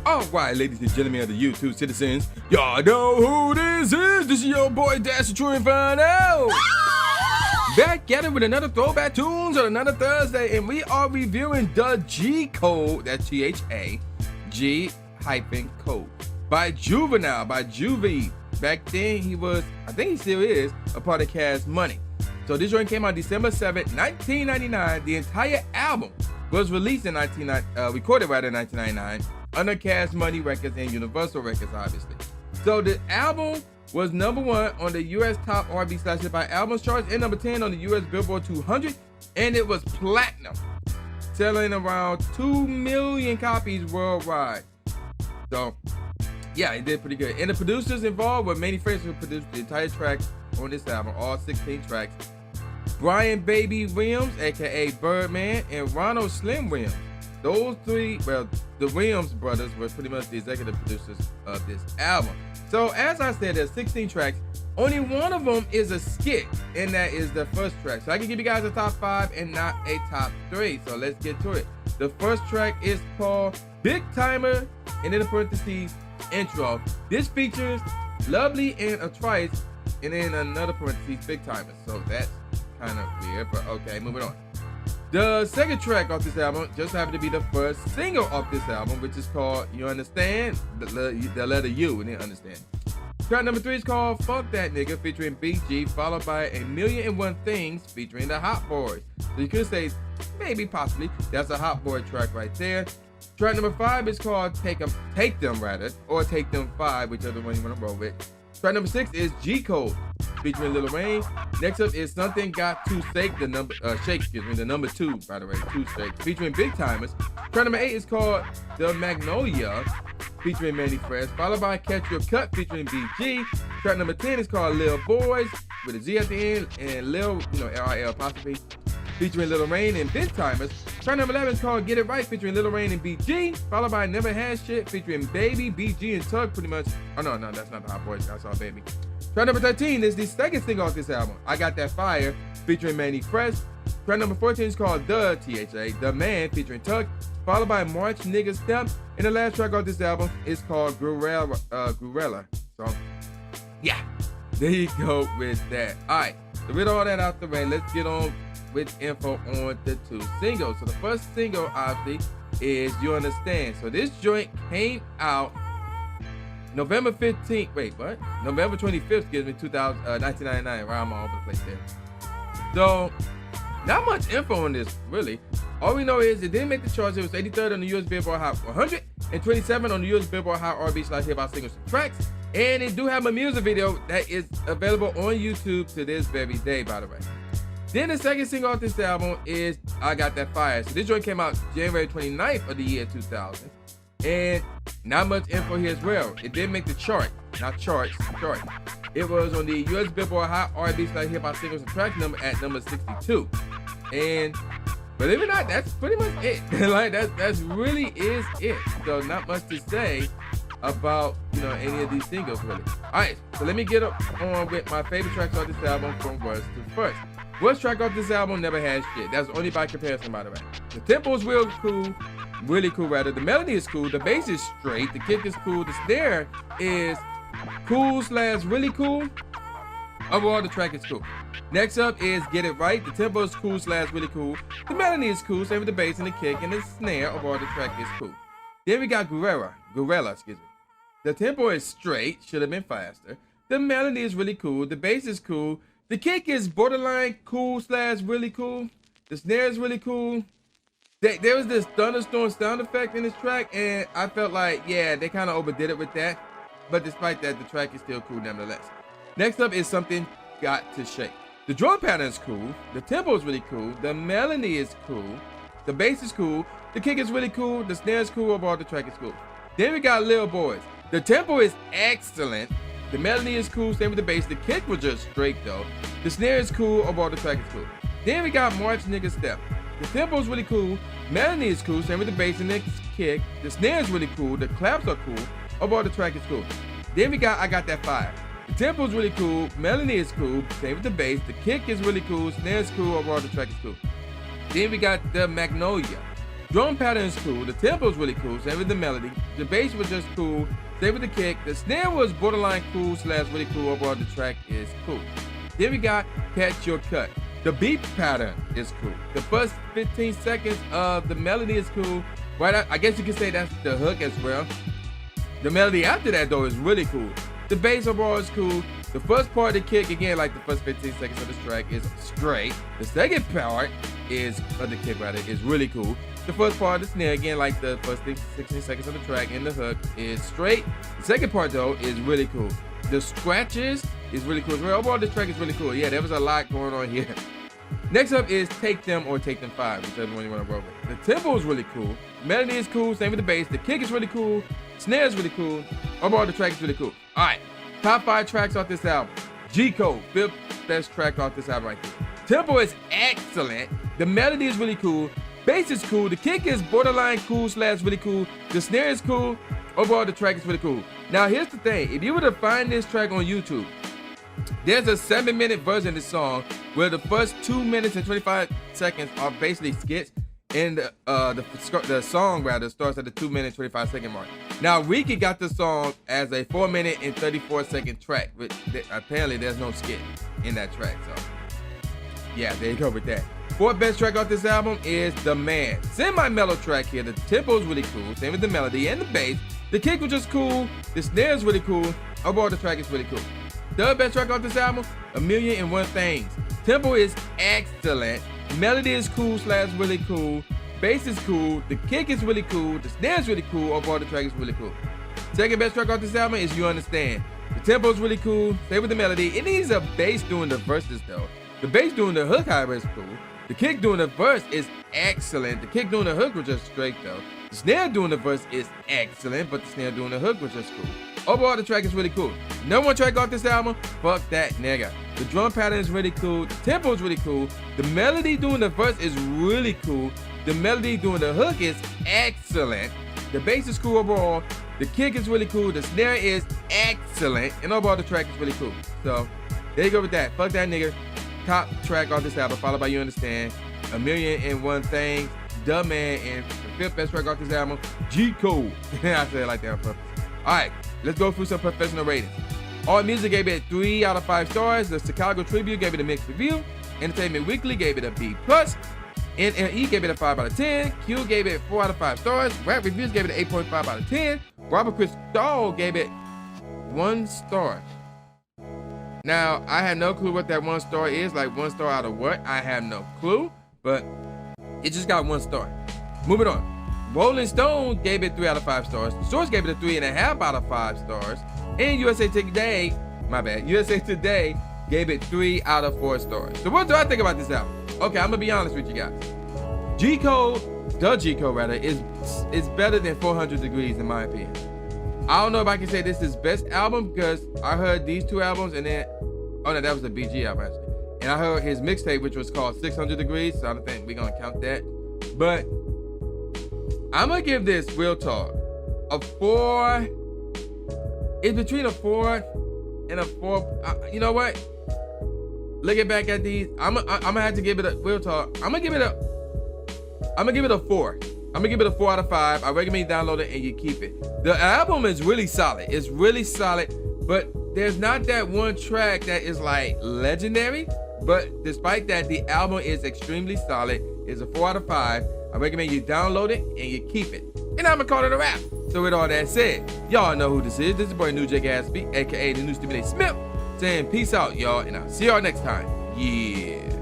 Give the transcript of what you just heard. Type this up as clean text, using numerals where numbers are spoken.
All right, ladies and gentlemen of the YouTube citizens, y'all know who this is. This is your boy Dash the True Inferno. Back at it with another throwback tunes on another Thursday, and we are reviewing the G Code, that's G-H-A, G-Code, by Juvenile, by Juvie. Back then he was, I think he still is, a part of Cash Money. So this joint came out December 7th, 1999. The entire album was released in recorded in 1999 under Cash Money Records and Universal Records, obviously. So the album was #1 on the US Top R&B/Hip Hop Albums charts and #10 on the US Billboard 200, and it was platinum, selling around 2 million copies worldwide. So yeah, it did pretty good. And the producers involved were Mannie, who produced the entire track on this album, all 16 tracks. Brian Baby Williams, aka Birdman, and Ronald Slim Williams. Those three, well, the Williams brothers were pretty much the executive producers of this album. So as I said, there's 16 tracks. Only one of them is a skit, and that is the first track. So I can give you guys a top 5 and not a top 3. So let's get to it. The first track is called Big Timer, and in the parentheses, intro. This features Lovely and a Trice, and then another parentheses, Big Timers. So that's kind of weird, but okay, moving on. The second track off this album just happened to be the first single off this album, which is called You Understand, the letter U, and then Understand. Track number 3 is called Fuck That Nigga, featuring BG, followed by A Million and One Things featuring the Hot Boys. So you could say, maybe, possibly, that's a Hot Boy track right there. Track number 5 is called Take Them, or Take Them 5, whichever one you want to roll with. Track number 6 is G Code, featuring Lil Wayne. Next up is Something Got to Shake, the number 2, by the way, 2 Shake, featuring Big Timers. Track number 8 is called The Magnolia, featuring Mannie, followed by Catch Your Cut, featuring BG. Track number 10 is called Lil Boys, with a Z at the end, and Lil, L-I-L apostrophe, featuring Lil Wayne and Big Timers. Track number 11 is called Get It Right, featuring Lil Wayne and BG, followed by Never Had Shit, featuring Baby, BG, and Turk, pretty much. Oh, no, that's not the Hot Boys. I saw Baby. Track number 13 is the second single off this album, I Got That Fire, featuring Mannie Fresh. Track number 14 is called The, T-H-A, The Man, featuring Turk, followed by March Nigga Step. And the last track off this album is called Guerrero. So, yeah, there you go with that. All right, so with all that out the way, let's get on with info on the 2 singles. So the first single, obviously, is You Understand. So this joint came out November 15th, November 25th, 1999, around all over the place there. So, not much info on this, really. All we know is it didn't make the charts. It was 83rd on the US Billboard Hot 100 and 27 on the US Billboard Hot R&B/Hip Hop Singles and Tracks. And it do have a music video that is available on YouTube to this very day, by the way. Then the second single off this album is I Got That Fire. So this joint came out January 29th of the year 2000. And not much info here as well. It did make the chart, not charts, chart. It was on the US Billboard Hot R&B/Hip Hop Singles and Tracks at number 62. And believe it or not, that's pretty much it. Like that's really is it. So not much to say about any of these singles really. All right, so let me get on with my favorite tracks off this album from worst to first. Worst track off this album, Never Had Shit. That's only by comparison, by the way. The tempo is really cool rather. The melody is cool. The bass is straight. The kick is cool. The snare is cool/really cool. Overall, the track is cool. Next up is Get It Right. The tempo is cool/really cool. The melody is cool, same with the bass and the kick, and the snare. Overall, the track is cool. Then we got Gorilla. The tempo is straight, should have been faster. The melody is really cool. The bass is cool. The kick is borderline cool/really cool. The snare is really cool. There was this thunderstorm sound effect in this track, and I felt like, yeah, they kind of overdid it with that. But despite that, the track is still cool nevertheless. Next up is Something Got to Shake. The drum pattern is cool. The tempo is really cool. The melody is cool. The bass is cool. The kick is really cool. The snare is cool. Overall, the track is cool. Then we got Lil Boys. The tempo is excellent. The melody is cool, same with the bass. The kick was just straight though. The snare is cool, overall the track is cool. Then we got March Nigga Step. The tempo is really cool, melody is cool, same with the bass and the kick. The snare is really cool, the claps are cool, overall the track is cool. Then we got I Got That Fire. The tempo is really cool, melody is cool, same with the bass. The kick is really cool, snare is cool, overall the track is cool. Then we got The Magnolia. Drum pattern is cool. The tempo is really cool. Same with the melody. The bass was just cool. Same with the kick. The snare was borderline cool / really cool. Overall, the track is cool. Then we got Catch Your Cut. The beat pattern is cool. The first 15 seconds of the melody is cool. Right, I guess you could say that's the hook as well. The melody after that though is really cool. The bass overall is cool. The first part of the kick, again, like the first 15 seconds of this track, is straight. The second part of the kick is really cool. The first part of the snare, again, like the first 16 seconds of the track, and the hook is straight. The second part though is really cool. The scratches is really cool as well. Overall, this track is really cool. Yeah, there was a lot going on here. Next up is Take Them or Take Them 5, whichever one you want to roll with. The tempo is really cool. Melody is cool, same with the bass. The kick is really cool. Snare is really cool. Overall, the track is really cool. All right, top 5 tracks off this album. G Code, 5th best track off this album right there. Tempo is excellent. The melody is really cool. Bass is cool. The kick is borderline cool / really cool. The snare is cool. Overall, the track is really cool. Now, here's the thing. If you were to find this track on YouTube, there's a 7-minute version of this song where the first 2 minutes and 25 seconds are basically skits, and the song starts at the 2-minute 25-second mark. Now, Ricky got the song as a 4-minute and 34-second track, but apparently there's no skit in that track. So, yeah, there you go with that. 4th best track off this album is The Man. Semi-mellow track here. The tempo is really cool. Same with the melody and the bass. The kick was just cool. The snare is really cool. Overall, the track is really cool. 3rd best track off this album, A Million and One Things. Tempo is excellent. Melody is cool / really cool. Bass is cool. The kick is really cool. The snare is really cool. Overall, the track is really cool. 2nd best track off this album is You Understand. The tempo is really cool. Same with the melody. It needs a bass doing the verses though. The bass doing the hook, however, is cool. The kick doing the verse is excellent. The kick doing the hook was just straight though. The snare doing the verse is excellent, but the snare doing the hook was just cool. Overall, the track is really cool. #1 track off this album, Fuck That Nigga. The drum pattern is really cool. The tempo is really cool. The melody doing the verse is really cool. The melody doing the hook is excellent. The bass is cool overall. The kick is really cool. The snare is excellent. And overall, the track is really cool. So, there you go with that. Fuck That Nigga. Top track off this album, followed by You Understand. A Million and One Things. The Man. And the 5th best track off this album, G Code. I said it like that on purpose. All right, let's go through some professional ratings. All Music gave it 3 out of 5 stars. The Chicago Tribune gave it a mixed review. Entertainment Weekly gave it a B+. NME gave it a 5 out of 10. Q gave it 4 out of 5 stars. Rap Reviews gave it an 8.5 out of 10. Robert Christgau gave it 1 star. Now, I have no clue what that 1 star is. Like 1 star out of what? I have no clue. But it just got 1 star. Moving on. Rolling Stone gave it 3 out of 5 stars. Source gave it a 3.5 out of 5 stars. And USA Today gave it 3 out of 4 stars. So what do I think about this album? Okay, I'm gonna be honest with you guys. The G Code is better than 400 Degreez in my opinion. I don't know if I can say this is best album because I heard these 2 albums and then, oh no, that was the BG album actually. And I heard his mixtape, which was called 600 Degreez, so I don't think we're gonna count that. But I'm gonna give this, real talk, a 4. It's between a 4 and a 4. You know what? Looking back at these, I'm gonna have to give it a, real talk, I'm gonna give it a 4. I'm gonna give it a 4 out of 5. I recommend you download it and you keep it. The album is really solid. It's really solid, but there's not that one track that is like legendary. But despite that, the album is extremely solid. It's a 4 out of 5. I recommend you download it and you keep it. And I'm gonna call it a wrap. So with all that said, y'all know who this is. This is your boy New J Gatsby, aka the new Stephen A. Smith, saying peace out, y'all, and I'll see y'all next time. Yeah.